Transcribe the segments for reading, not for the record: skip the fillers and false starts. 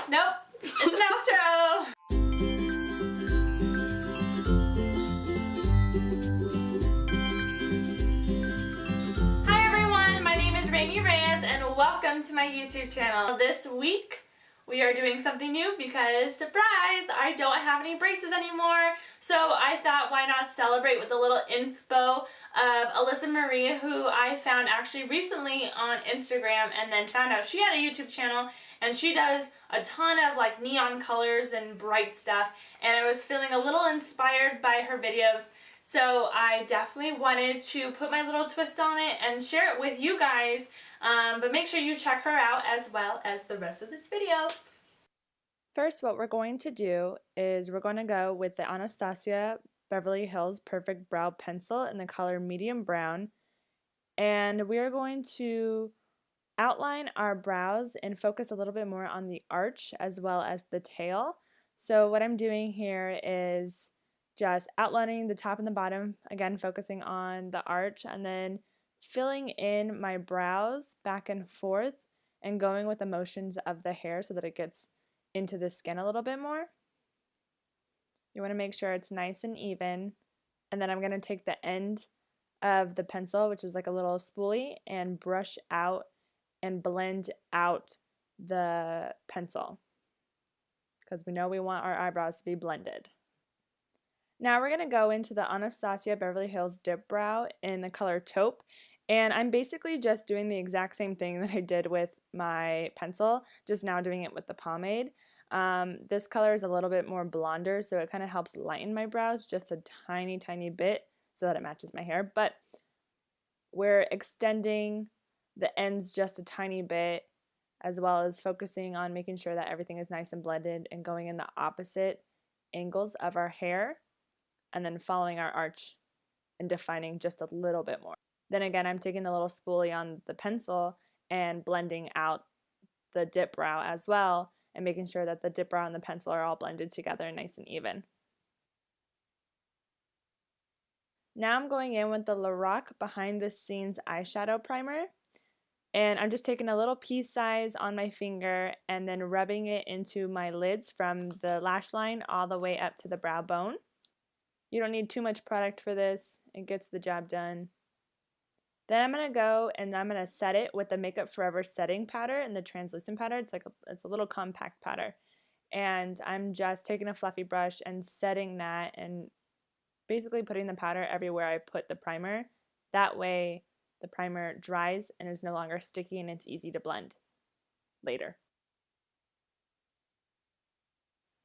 Nope, it's an outro. Hi everyone, my name is Raemie and welcome to my YouTube channel. This week we are doing something new because, surprise, I don't have any braces anymore. So I thought, why not celebrate with a little inspo of Alyssa Marie, who I found actually recently on Instagram, and then found out she had a YouTube channel and she does a ton of like neon colors and bright stuff, and I was feeling a little inspired by her videos. So I definitely wanted to put my little twist on it and share it with you guys. But make sure you check her out as well as the rest of this video. First, what we're going to do is we're going to go with the Anastasia Beverly Hills Perfect Brow Pencil in the color medium brown. And we are going to outline our brows and focus a little bit more on the arch as well as the tail. So what I'm doing here is just outlining the top and the bottom, again focusing on the arch, and then filling in my brows back and forth and going with the motions of the hair so that it gets into the skin a little bit more. You want to make sure it's nice and even, and then I'm going to take the end of the pencil, which is like a little spoolie, and brush out and blend out the pencil because we know we want our eyebrows to be blended. Now we're going to go into the Anastasia Beverly Hills Dipbrow in the color Taupe, and I'm basically just doing the exact same thing that I did with my pencil, just now doing it with the pomade. This color is a little bit more blonder, so it kind of helps lighten my brows just a tiny bit so that it matches my hair, but we're extending the ends just a tiny bit, as well as focusing on making sure that everything is nice and blended and going in the opposite angles of our hair, and then following our arch and defining just a little bit more. Then again, I'm taking the little spoolie on the pencil and blending out the dip brow as well, and making sure that the dip brow and the pencil are all blended together nice and even. Now I'm going in with the Lorac Behind the Scenes Eyeshadow Primer, and I'm just taking a little pea size on my finger and then rubbing it into my lids from the lash line all the way up to the brow bone. You don't need too much product for this, it gets the job done. Then I'm going to go and I'm going to set it with the Makeup Forever setting powder and the translucent powder. It's a little compact powder. And I'm just taking a fluffy brush and setting that and basically putting the powder everywhere I put the primer. That way the primer dries and is no longer sticky and it's easy to blend later.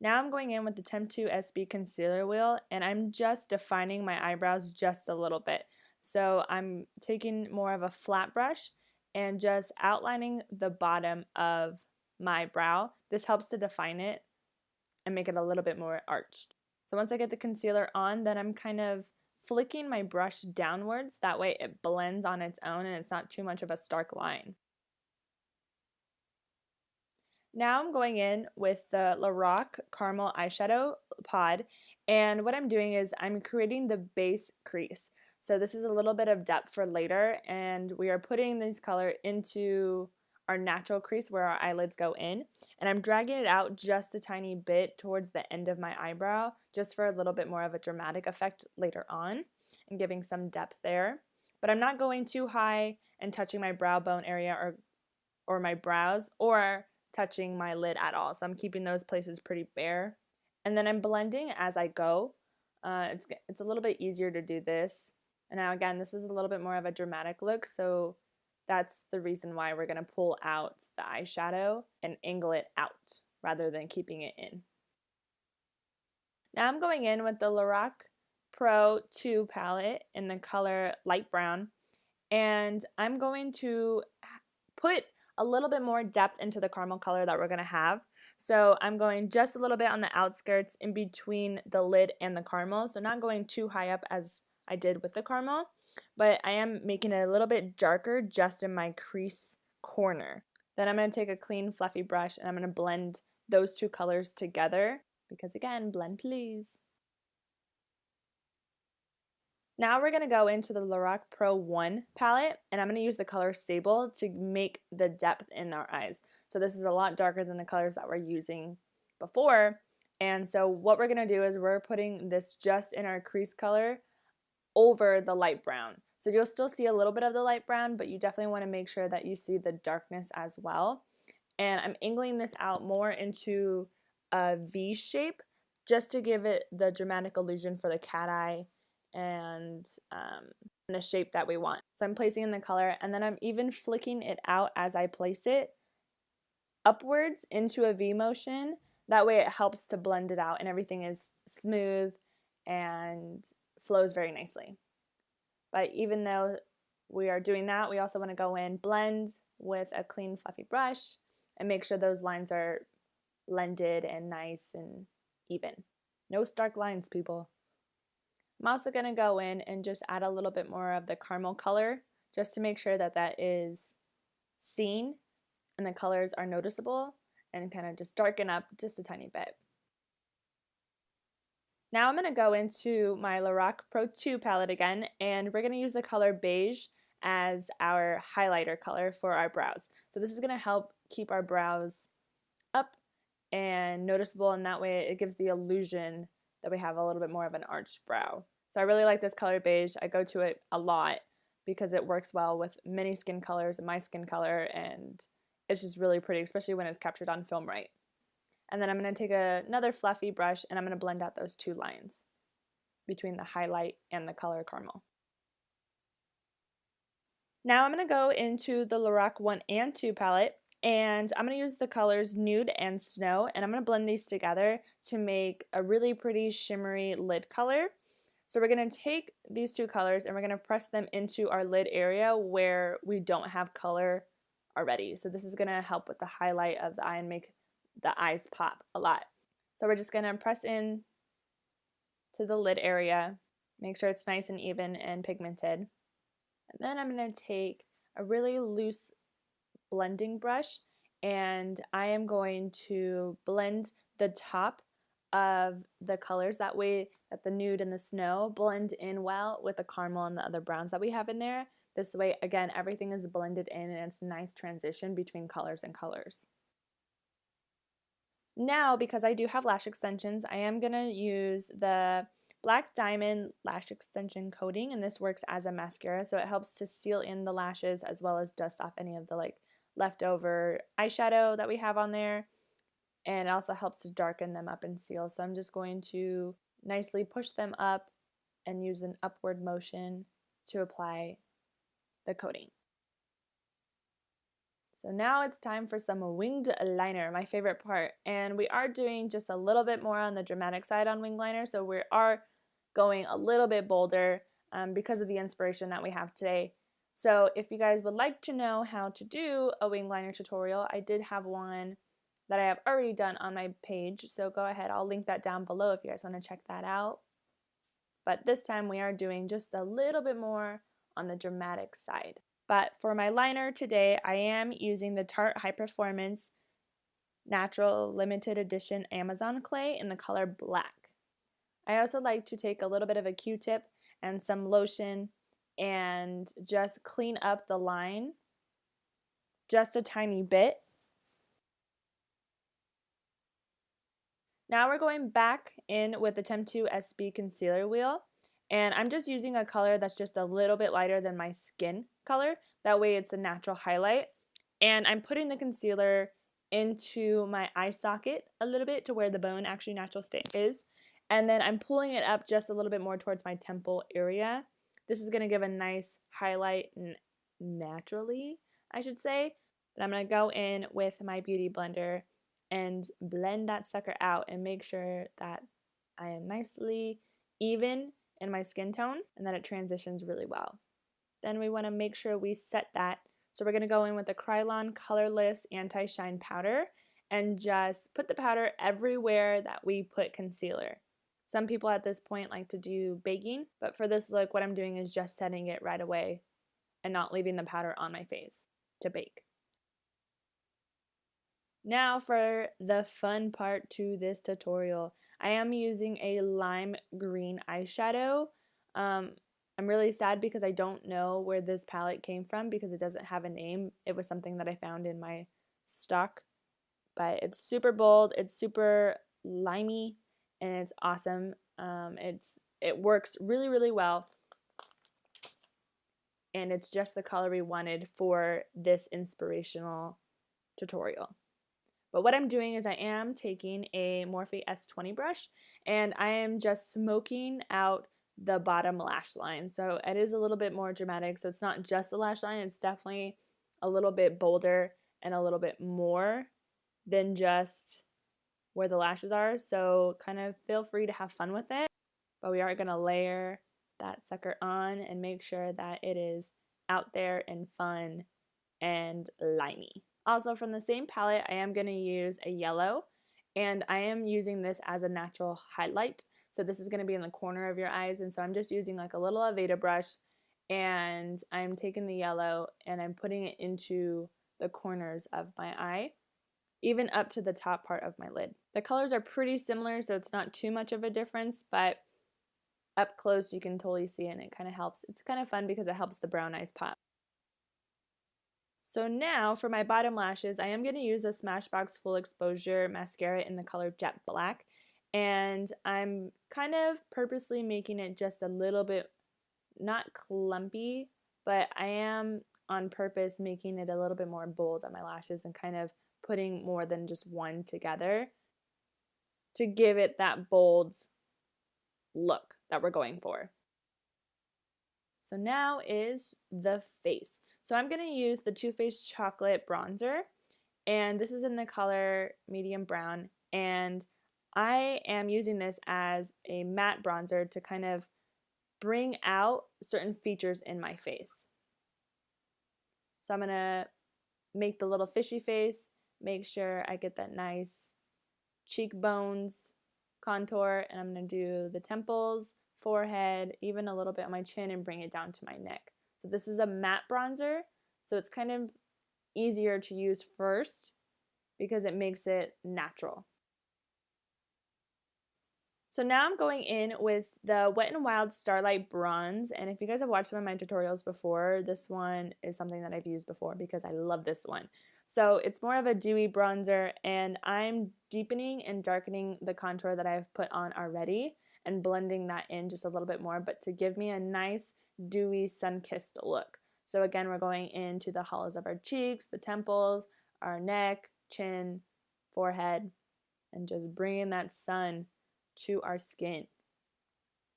Now I'm going in with the Temptu S concealer wheel, and I'm just defining my eyebrows just a little bit. So I'm taking more of a flat brush and just outlining the bottom of my brow. This helps to define it and make it a little bit more arched. So once I get the concealer on, then I'm kind of flicking my brush downwards. That way it blends on its own and it's not too much of a stark line. Now I'm going in with the Lorac Carmel eyeshadow pod, and what I'm doing is I'm creating the base crease. So this is a little bit of depth for later, and we are putting this color into our natural crease where our eyelids go in, and I'm dragging it out just a tiny bit towards the end of my eyebrow just for a little bit more of a dramatic effect later on and giving some depth there. But I'm not going too high and touching my brow bone area or my brows or touching my lid at all, so I'm keeping those places pretty bare. And then I'm blending as I go. It's a little bit easier to do this. And now again, this is a little bit more of a dramatic look, so that's the reason why we're going to pull out the eyeshadow and angle it out rather than keeping it in. Now I'm going in with the Lorac Pro 2 palette in the color light brown, and I'm going to put a little bit more depth into the caramel color that we're going to have. So I'm going just a little bit on the outskirts in between the lid and the caramel, so not going too high up as I did with the caramel, but I am making it a little bit darker just in my crease corner. Then I'm going to take a clean fluffy brush and I'm going to blend those two colors together because again, blend please. Now we're going to go into the Lorac Pro 1 palette, and I'm going to use the color Sable to make the depth in our eyes. So this is a lot darker than the colors that we're using before. And so what we're going to do is we're putting this just in our crease color over the light brown. So you'll still see a little bit of the light brown, but you definitely want to make sure that you see the darkness as well. And I'm angling this out more into a V shape just to give it the dramatic illusion for the cat eye and the shape that we want. So I'm placing in the color, and then I'm even flicking it out as I place it upwards into a V motion. That way it helps to blend it out and everything is smooth and flows very nicely. But even though we are doing that, we also want to go in, blend with a clean fluffy brush, and make sure those lines are blended and nice and even. No stark lines, people. I'm also going to go in and just add a little bit more of the caramel color just to make sure that that is seen and the colors are noticeable, and kind of just darken up just a tiny bit. Now I'm going to go into my Lorac Pro 2 palette again, and we're going to use the color Beige as our highlighter color for our brows. So this is going to help keep our brows up and noticeable, and that way it gives the illusion that we have a little bit more of an arched brow. So I really like this color Beige. I go to it a lot because it works well with many skin colors and my skin color, and it's just really pretty, especially when it's captured on film right. And then I'm going to take another fluffy brush and I'm going to blend out those two lines between the highlight and the color caramel. Now I'm going to go into the Lorac 1 and 2 palette, and I'm going to use the colors Nude and Snow, and I'm going to blend these together to make a really pretty shimmery lid color. So we're going to take these two colors and we're going to press them into our lid area where we don't have color already. So this is going to help with the highlight of the eye and make the eyes pop a lot. So we're just going to press in to the lid area, make sure it's nice and even and pigmented. And then I'm going to take a really loose blending brush, and I am going to blend the top of the colors. That way that the nude and the snow blend in well with the caramel and the other browns that we have in there. This way, again, everything is blended in and it's a nice transition between colors and colors. Now, because I do have lash extensions, I am going to use the Black Diamond Lash Extension Coating, and this works as a mascara, so it helps to seal in the lashes as well as dust off any of the leftover eyeshadow that we have on there, and it also helps to darken them up and seal. So I'm just going to nicely push them up and use an upward motion to apply the coating. So now it's time for some winged liner, my favorite part. And we are doing just a little bit more on the dramatic side on winged liner, so we are going a little bit bolder because of the inspiration that we have today. So if you guys would like to know how to do a winged liner tutorial, I did have one that I have already done on my page, so go ahead, I'll link that down below if you guys want to check that out. But this time we are doing just a little bit more on the dramatic side. But for my liner today, I am using the Tarte High Performance Natural Limited Edition Amazon Clay in the color Black. I also like to take a little bit of a Q-tip and some lotion and just clean up the line just a tiny bit. Now we're going back in with the Temptu SB Concealer Wheel, and I'm just using a color that's just a little bit lighter than my skin color. That way it's a natural highlight. And I'm putting the concealer into my eye socket a little bit to where the bone actually natural state is. And then I'm pulling it up just a little bit more towards my temple area. This is going to give a nice highlight naturally, I should say. But I'm going to go in with my Beauty Blender and blend that sucker out and make sure that I am nicely even in my skin tone and that it transitions really well. Then we want to make sure we set that. So we're going to go in with the Kryloan Colorless Anti-Shine Powder and just put the powder everywhere that we put concealer. Some people at this point like to do baking, but for this look, what I'm doing is just setting it right away and not leaving the powder on my face to bake. Now for the fun part to this tutorial. I am using a lime green eyeshadow. I'm really sad because I don't know where this palette came from because it doesn't have a name. It was something that I found in my stock, but it's super bold, it's super limey, and it's awesome. It works really, really well, and it's just the color we wanted for this inspirational tutorial. But what I'm doing is I am taking a Morphe S20 brush, and I am just smoking out the bottom lash line. So it is a little bit more dramatic, so it's not just the lash line, it's definitely a little bit bolder and a little bit more than just where the lashes are. So kind of feel free to have fun with it. But we are going to layer that sucker on and make sure that it is out there and fun and limey. Also from the same palette, I am going to use a yellow, and I am using this as a natural highlight. So this is going to be in the corner of your eyes, and so I'm just using like a little Aveda brush, and I'm taking the yellow and I'm putting it into the corners of my eye, even up to the top part of my lid. The colors are pretty similar, so it's not too much of a difference, but up close you can totally see it, and it kind of helps. It's kind of fun because it helps the brown eyes pop. So now for my bottom lashes, I am going to use a Smashbox Full Exposure Mascara in the color Jet Black. And I'm kind of purposely making it just a little bit, not clumpy, but I am on purpose making it a little bit more bold on my lashes and kind of putting more than just one together to give it that bold look that we're going for. So now is the face. So I'm going to use the Too Faced Chocolate Bronzer, and this is in the color medium brown, and I am using this as a matte bronzer to kind of bring out certain features in my face. So I'm going to make the little fishy face, make sure I get that nice cheekbones contour, and I'm going to do the temples, forehead, even a little bit on my chin, and bring it down to my neck. So this is a matte bronzer, so it's kind of easier to use first because it makes it natural. So now I'm going in with the Wet n Wild Starlight Bronze, and if you guys have watched some of my tutorials before, this one is something that I've used before because I love this one. So it's more of a dewy bronzer, and I'm deepening and darkening the contour that I've put on already and blending that in just a little bit more, but to give me a nice dewy sun-kissed look. So again, we're going into the hollows of our cheeks, the temples, our neck, chin, forehead, and just bringing that sun to our skin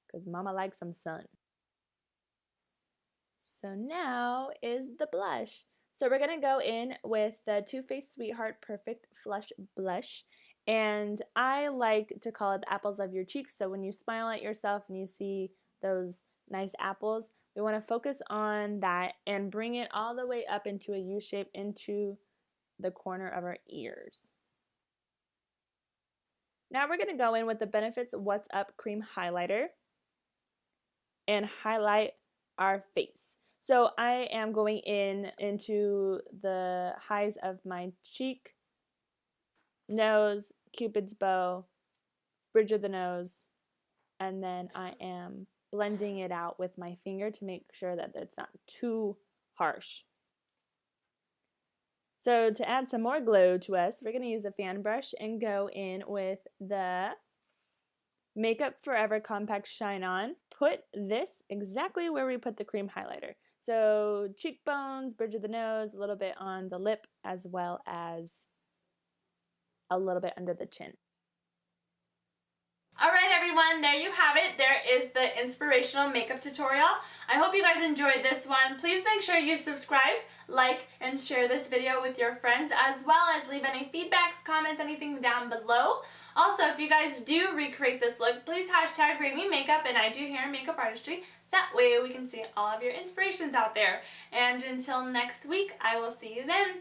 because mama likes some sun. So now is the blush. So we're going to go in with the Too Faced Sweetheart Perfect Flush Blush, and I like to call it the apples of your cheeks. So when you smile at yourself and you see those nice apples, we want to focus on that and bring it all the way up into a U shape into the corner of our ears. Now we're going to go in with the Benefits What's Up Cream Highlighter and highlight our face. So I am going into the highs of my cheek, nose, Cupid's bow, bridge of the nose, and then I am blending it out with my finger to make sure that it's not too harsh. So to add some more glow to us, we're going to use a fan brush and go in with the Makeup Forever Compact Shine On. Put this exactly where we put the cream highlighter. So cheekbones, bridge of the nose, a little bit on the lip, as well as a little bit under the chin. Alright everyone, there you have it. There is the inspirational makeup tutorial. I hope you guys enjoyed this one. Please make sure you subscribe, like, and share this video with your friends, as well as leave any feedbacks, comments, anything down below. Also, if you guys do recreate this look, please hashtag Raemie Makeup and I do hair and makeup artistry. That way we can see all of your inspirations out there. And until next week, I will see you then.